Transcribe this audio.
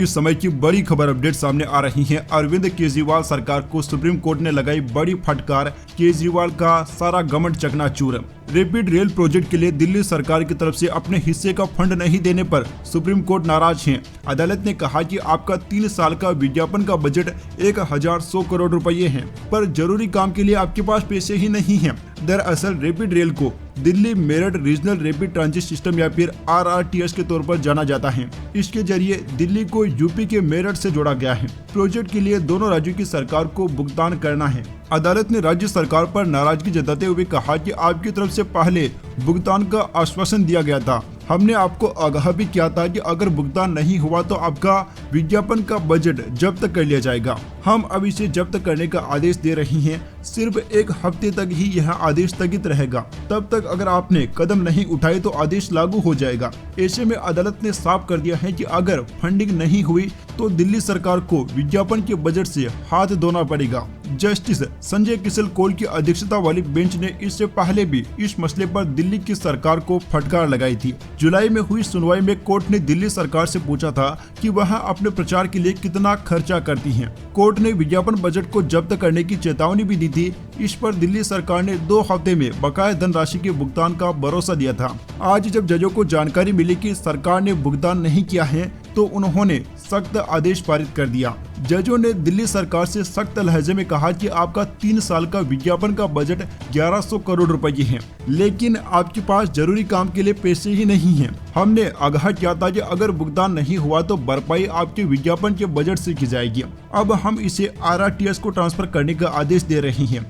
इस समय की बड़ी खबर अपडेट सामने आ रही है। अरविंद केजरीवाल सरकार को सुप्रीम कोर्ट ने लगाई बड़ी फटकार। केजरीवाल का सारा घमंड चकनाचूर। रैपिड रेल प्रोजेक्ट के लिए दिल्ली सरकार की तरफ से अपने हिस्से का फंड नहीं देने पर सुप्रीम कोर्ट नाराज है। अदालत ने कहा कि आपका 3 साल का विज्ञापन का बजट 1100 करोड़ रुपए है, पर जरूरी काम के लिए आपके पास पैसे ही नहीं है। दरअसल रैपिड रेल को Delhi Meerut regional rapid transit system या फिर RRTS के तौर पर जाना जाता है। इसके जरिए दिल्ली को यूपी के मेरठ से जोड़ा गया है। प्रोजेक्ट के लिए दोनों राज्यों की सरकार को भुगतान करना है। अदालत ने राज्य सरकार पर नाराजगी जताते हुए कहा कि आपकी तरफ से पहले भुगतान का आश्वासन दिया गया था। हमने आपको आगाह भी किया था कि अगर भुगतान नहीं हुआ तो आपका विज्ञापन का बजट जब्त कर लिया जाएगा। हम अब इसे जब्त करने का आदेश दे रही हैं। सिर्फ 1 हफ्ते तक ही यह आदेश स्थगित रहेगा। तब तक अगर आपने कदम नहीं उठाए तो आदेश लागू हो जाएगा। ऐसे में अदालत ने साफ कर दिया है कि अगर फंडिंग नहीं हुई तो दिल्ली सरकार को विज्ञापन के बजट से हाथ धोना पड़ेगा। जस्टिस संजय किशन कौल की अध्यक्षता वाली बेंच ने इससे पहले भी इस मसले पर दिल्ली की सरकार को फटकार लगाई थी। जुलाई में हुई सुनवाई में कोर्ट ने दिल्ली सरकार से पूछा था कि वह अपने प्रचार के लिए कितना खर्चा करती है। कोर्ट ने विज्ञापन बजट को जब्त करने की चेतावनी भी दी थी। इस पर दिल्ली सरकार ने 2 हफ्ते में बकाया धनराशि के भुगतान का भरोसा दिया था। आज जब जजों को जानकारी मिली कि सरकार ने भुगतान नहीं किया है तो उन्होंने सख्त आदेश पारित कर दिया। जजों ने दिल्ली सरकार से सख्त लहजे में कहा कि आपका 3 साल का विज्ञापन का बजट 1100 करोड़ रुपए है, लेकिन आपके पास जरूरी काम के लिए पैसे ही नहीं हैं। हमने आगाह किया था कि अगर भुगतान नहीं हुआ तो भरपाई आपके विज्ञापन के बजट से की जाएगी। अब हम इसे RRTS को ट्रांसफर करने का आदेश दे रहे हैं।